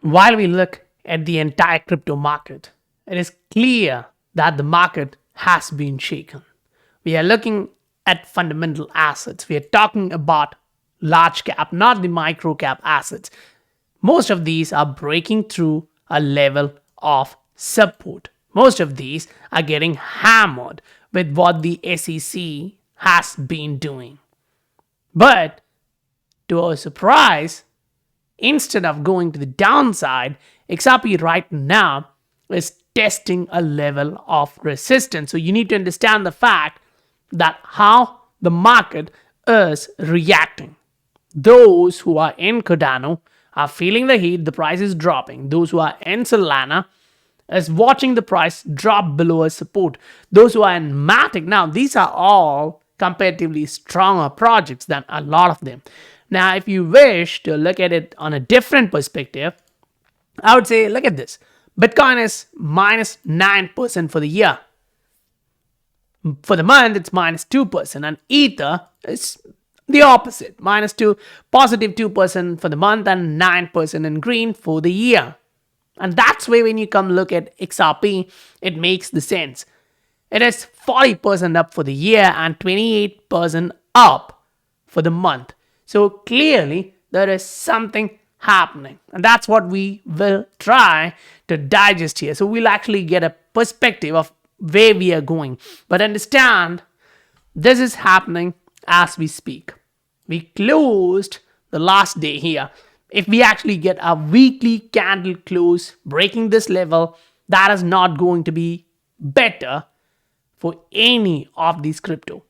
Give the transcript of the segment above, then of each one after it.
While we look at the entire crypto market, it is clear that the market has been shaken. We are looking at fundamental assets. We are talking about large cap, not the micro cap assets. Most of these are breaking through a level of support. Most of these are getting hammered with what the SEC has been doing. But to our surprise, instead of going to the downside, XRP right now is testing a level of resistance. So you need to understand the fact that how the market is reacting. Those who are in Cardano are feeling the heat, the price is dropping. Those who are in Solana is watching the price drop below a support. Those who are in Matic, now these are all comparatively stronger projects than a lot of them. Now, if you wish to look at it on a different perspective, I would say, look at this. Bitcoin is minus 9% for the year. For the month, it's minus 2%. And Ether is the opposite. Minus 2, positive 2% for the month and 9% in green for the year. And that's why when you come look at XRP, it makes the sense. It is 40% up for the year and 28% up for the month. So clearly, there is something happening. And that's what we will try to digest here. So we'll actually get a perspective of where we are going. But understand, this is happening as we speak. We closed the last day here. If we actually get a weekly candle close breaking this level, that is not going to be better for any of these crypto.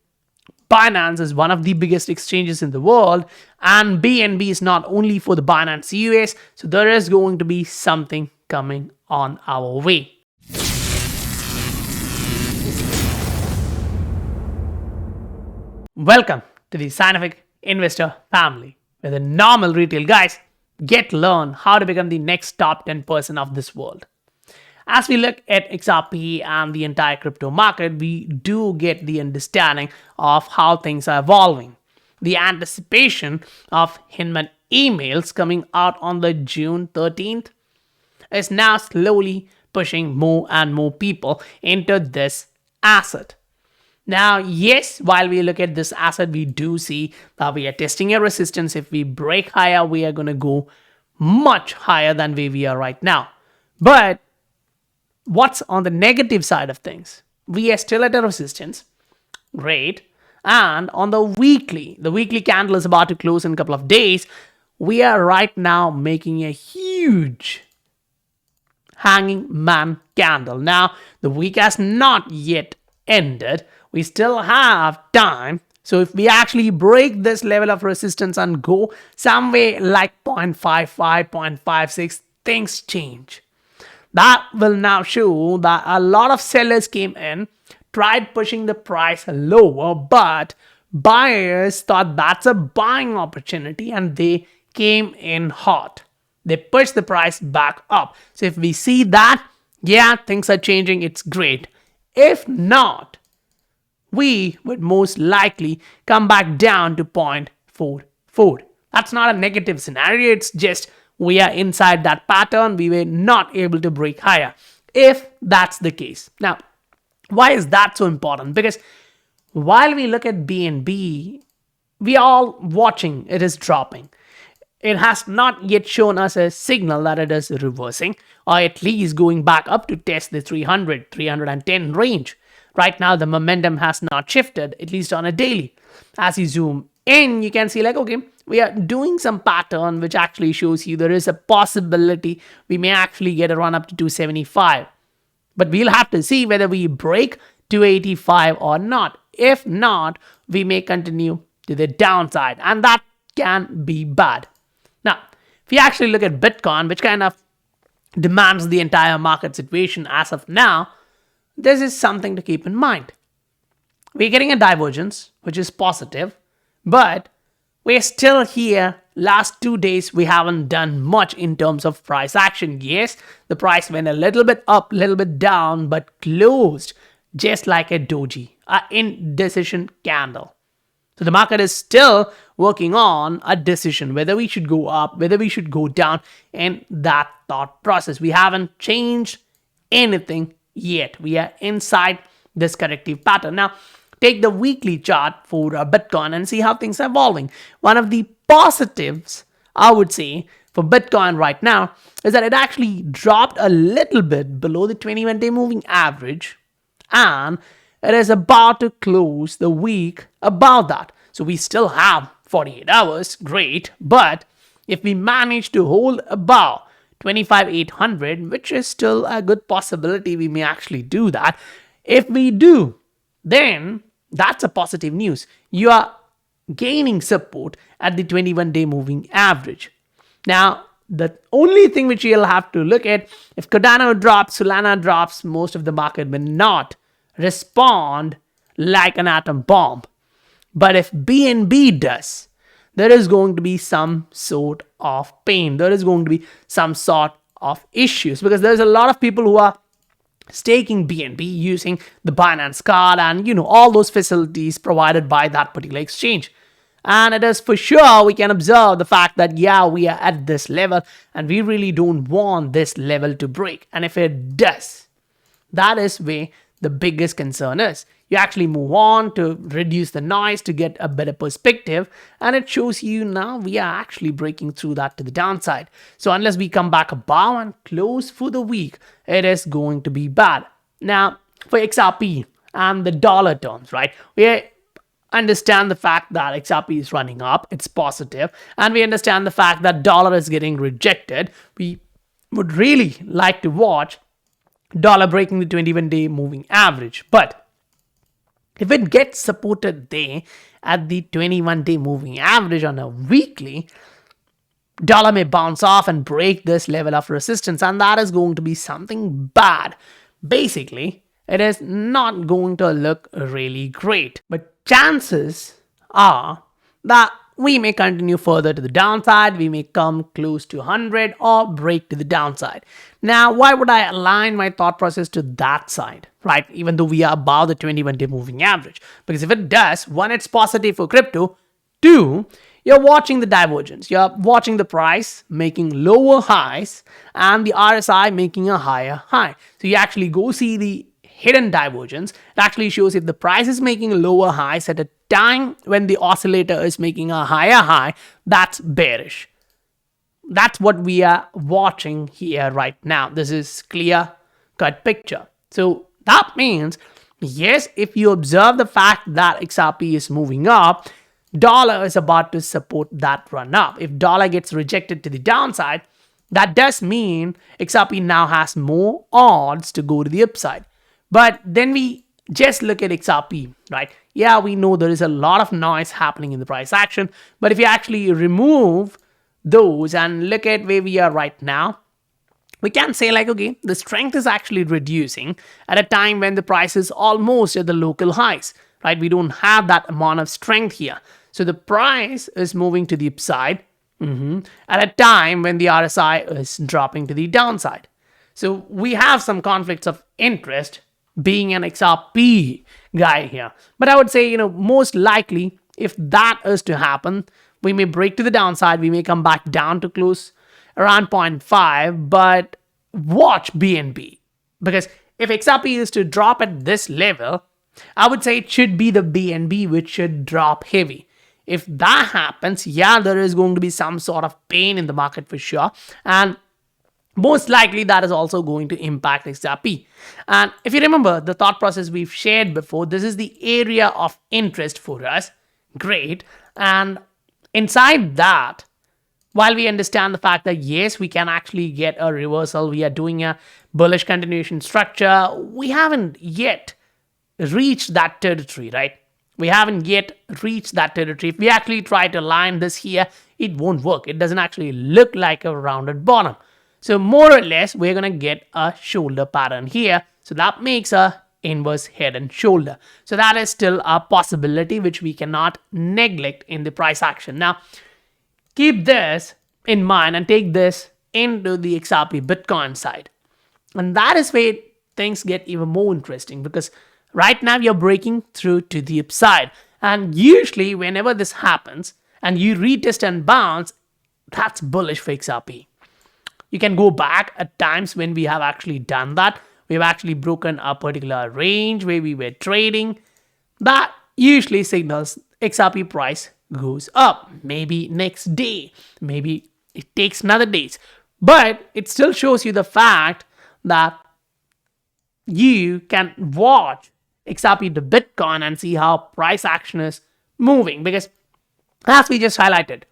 Binance is one of the biggest exchanges in the world, and BNB is not only for the Binance US, so there is going to be something coming on our way. Welcome to the Scientific Investor family, where the normal retail guys learn how to become the next top 10% of this world. As we look at XRP and the entire crypto market, we do get the understanding of how things are evolving. The anticipation of Hinman emails coming out on the June 13th is now slowly pushing more and more people into this asset. Now, yes, while we look at this asset, we do see that we are testing a resistance. If we break higher, we are going to go much higher than where we are right now. But what's on the negative side of things? We are still at a resistance. Great. And on the weekly candle is about to close in a couple of days. We are right now making a huge hanging man candle. Now, the week has not yet ended. We still have time. So if we actually break this level of resistance and go somewhere like 0.55, 0.56, things change. That will now show that a lot of sellers came in, tried pushing the price lower, but buyers thought that's a buying opportunity and they came in hot. They pushed the price back up. So if we see that, yeah, things are changing, it's great. If not, we would most likely come back down to 0.44. That's not a negative scenario. It's just we are inside that pattern. We were not able to break higher. If that's the case. Now, why is that so important? Because while we look at BNB, we are all watching it is dropping. It has not yet shown us a signal that it is reversing or at least going back up to test the 300, 310 range. Right now, the momentum has not shifted, at least on a daily. As you zoom in, you can see like, okay, we are doing some pattern which actually shows you there is a possibility we may actually get a run up to 275. But we'll have to see whether we break 285 or not. If not, we may continue to the downside, and that can be bad. Now, if you actually look at Bitcoin, which kind of demands the entire market situation as of now, this is something to keep in mind. We're getting a divergence, which is positive, but we're still here. Last 2 days, we haven't done much in terms of price action. Yes, the price went a little bit up, a little bit down, but closed just like a doji, an indecision candle. So the market is still working on a decision whether we should go up, whether we should go down, and that thought process. We haven't changed anything yet. We are inside this corrective pattern. Now, take the weekly chart for Bitcoin and see how things are evolving. One of the positives, I would say, for Bitcoin right now is that it actually dropped a little bit below the 21-day moving average, and it is about to close the week above that. So we still have 48 hours, great, but if we manage to hold above 25,800, which is still a good possibility we may actually do that. If we do, then that's a positive news. You are gaining support at the 21-day moving average. Now, the only thing which you'll have to look at, if Cardano drops, Solana drops, most of the market will not respond like an atom bomb. But if BNB does, there is going to be some sort of pain. There is going to be some sort of issues because there's a lot of people who are staking BNB using the Binance card and all those facilities provided by that particular exchange. And it is for sure we can observe the fact that we are at this level and we really don't want this level to break. And if it does, that is where the biggest concern is. You actually move on to reduce the noise to get a better perspective, and it shows you now we are actually breaking through that to the downside. So unless we come back above and close for the week, it is going to be bad. Now, for XRP and the dollar terms, right? We understand the fact that XRP is running up, it's positive, and we understand the fact that dollar is getting rejected. We would really like to watch dollar breaking the 21-day moving average, but if it gets supported there at the 21-day moving average on a weekly, dollar may bounce off and break this level of resistance, and that is going to be something bad. Basically, it is not going to look really great, but chances are that we may continue further to the downside, we may come close to 100 or break to the downside. Now, why would I align my thought process to that side, right? Even though we are above the 21-day moving average. Because if it does, one, it's positive for crypto. Two, you're watching the divergence. You're watching the price making lower highs and the RSI making a higher high. So you actually go see the hidden divergence. It actually shows if the price is making lower highs at a time when the oscillator is making a higher high, that's bearish. That's what we are watching here right now. This is clear-cut picture. So that means, yes, if you observe the fact that XRP is moving up, dollar is about to support that run up. If dollar gets rejected to the downside, that does mean XRP now has more odds to go to the upside. But then we just look at XRP, right? Yeah, we know there is a lot of noise happening in the price action, but if you actually remove those and look at where we are right now, we can say like, okay, the strength is actually reducing at a time when the price is almost at the local highs, right? We don't have that amount of strength here. So the price is moving to the upside at a time when the RSI is dropping to the downside. So we have some conflicts of interest being an XRP guy here. But I would say, most likely, if that is to happen, we may break to the downside. We may come back down to close around 0.5, but watch BNB. Because if XRP is to drop at this level, I would say it should be the BNB which should drop heavy. If that happens, there is going to be some sort of pain in the market for sure. And most likely that is also going to impact XRP. And if you remember the thought process we've shared before, this is the area of interest for us. Great. And inside that, while we understand the fact that yes, we can actually get a reversal, we are doing a bullish continuation structure, we haven't yet reached that territory, right? We haven't yet reached that territory. If we actually try to line this here, it won't work. It doesn't actually look like a rounded bottom. So more or less, we're going to get a shoulder pattern here. So that makes a inverse head and shoulder. So that is still a possibility which we cannot neglect in the price action. Now, keep this in mind and take this into the XRP Bitcoin side. And that is where things get even more interesting because right now you're breaking through to the upside. And usually whenever this happens, and you retest and bounce, that's bullish for XRP. You can go back at times when we have actually done that. We've actually broken a particular range where we were trading. That usually signals XRP price goes up. Maybe next day, maybe it takes another days. But it still shows you the fact that you can watch XRP to Bitcoin and see how price action is moving. Because as we just highlighted,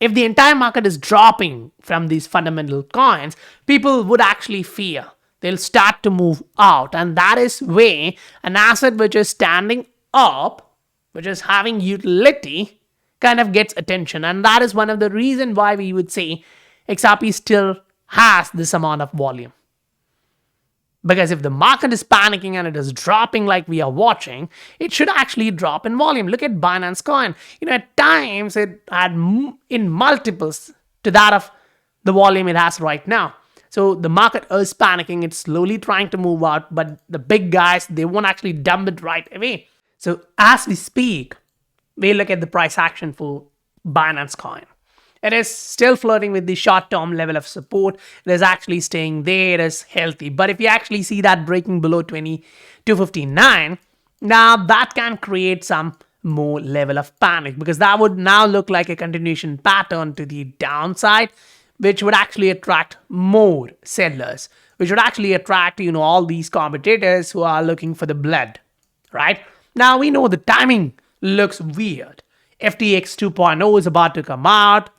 if the entire market is dropping from these fundamental coins, people would actually fear. They'll start to move out. And that is where an asset which is standing up, which is having utility, kind of gets attention. And that is one of the reasons why we would say XRP still has this amount of volume. Because if the market is panicking and it is dropping like we are watching, it should actually drop in volume. Look at Binance Coin. At times it had in multiples to that of the volume it has right now. So the market is panicking. It's slowly trying to move out, but the big guys, they won't actually dump it right away. So as we speak, we look at the price action for Binance Coin. It is still flirting with the short-term level of support. It is actually staying there. It is healthy. But if you actually see that breaking below 2259, now that can create some more level of panic, because that would now look like a continuation pattern to the downside, which would actually attract more sellers, which would actually attract, all these competitors who are looking for the blood, right? Now we know the timing looks weird. FTX 2.0 is about to come out.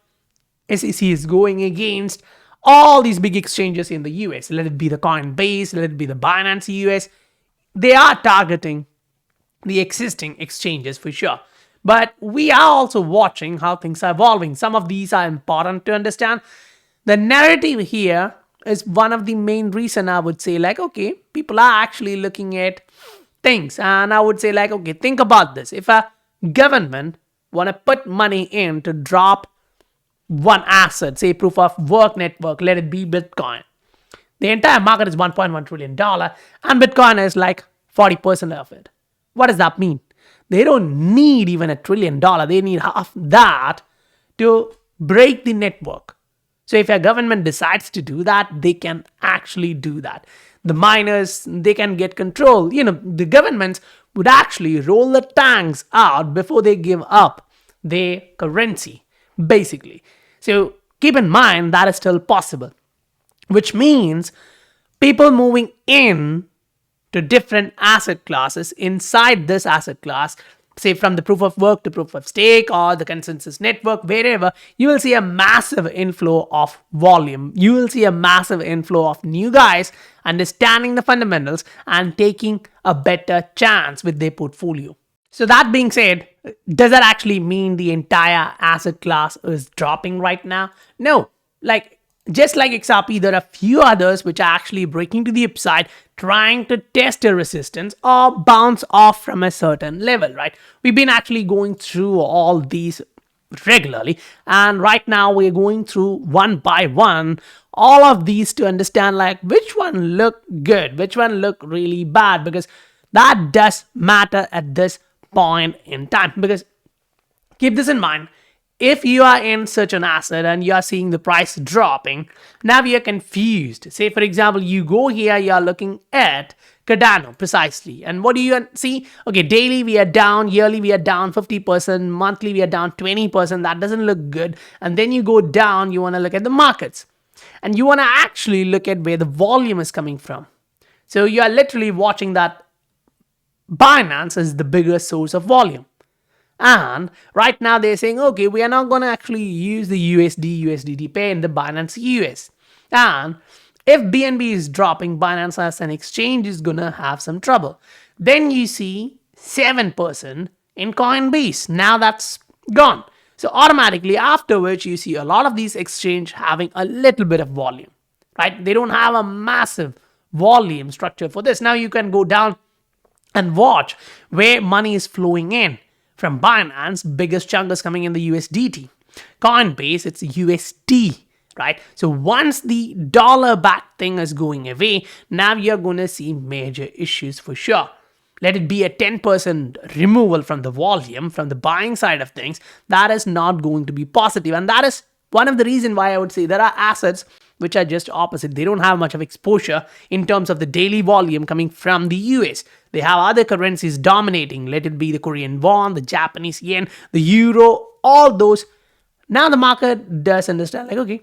SEC is going against all these big exchanges in the US. Let it be the Coinbase, let it be the Binance US. They are targeting the existing exchanges for sure. But we are also watching how things are evolving. Some of these are important to understand. The narrative here is one of the main reason I would say, okay, people are actually looking at things. And I would say, okay, think about this. If a government want to put money in to drop one asset, say proof of work network, let it be Bitcoin. The entire market is $1.1 trillion and Bitcoin is 40% of it. What does that mean? They don't need even $1 trillion. They need half that to break the network. So if a government decides to do that, they can actually do that. The miners, they can get control. The governments would actually roll the tanks out before they give up their currency, basically. So keep in mind that is still possible, which means people moving in to different asset classes inside this asset class, say from the proof of work to proof of stake or the consensus network, wherever, you will see a massive inflow of volume. You will see a massive inflow of new guys understanding the fundamentals and taking a better chance with their portfolio. So that being said, does that actually mean the entire asset class is dropping right now? No. Just like XRP, there are few others which are actually breaking to the upside, trying to test a resistance or bounce off from a certain level, right? We've been actually going through all these regularly, and right now we're going through one by one all of these to understand which one look good, which one look really bad, because that does matter at this point in time. Because keep this in mind, if you are in such an asset and you are seeing the price dropping, now you are confused. Say for example, you go here, you are looking at Cardano precisely, and what do you see? Okay, daily we are down, yearly we are down 50%, monthly we are down 20%. That doesn't look good. And then you go down, you want to look at the markets, and you want to actually look at where the volume is coming from. So you are literally watching that Binance is the biggest source of volume. And right now they're saying, okay, we are not going to actually use the USD-USDT pair in the Binance US. And if BNB is dropping, Binance as an exchange is going to have some trouble. Then you see 7% in Coinbase. Now that's gone. So automatically afterwards, you see a lot of these exchanges having a little bit of volume, right? They don't have a massive volume structure for this. Now you can go down and watch where money is flowing in. From Binance, biggest chunk is coming in the USDT. Coinbase, it's USD, right? So once the dollar-backed thing is going away, now you're going to see major issues for sure. let it be a 10% removal from the volume, from the buying side of things, that is not going to be positive. And that is one of the reasons why I would say there are assets which are just opposite. They don't have much of exposure in terms of the daily volume coming from the US. They have other currencies dominating, let it be the Korean won, the Japanese yen, the euro, all those. Now the market does understand, like, okay,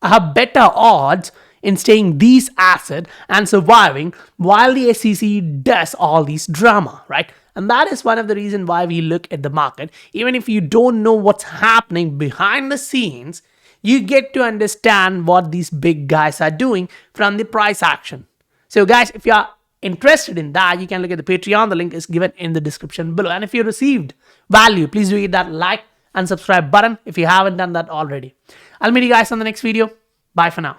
I have better odds in staying these assets and surviving while the SEC does all these drama, right? And that is one of the reasons why we look at the market. Even if you don't know what's happening behind the scenes, you get to understand what these big guys are doing from the price action. So guys, if you are interested in that, you can look at the Patreon. The link is given in the description below. And if you received value, please do hit that like and subscribe button if you haven't done that already. I'll meet you guys on the next video. Bye for now.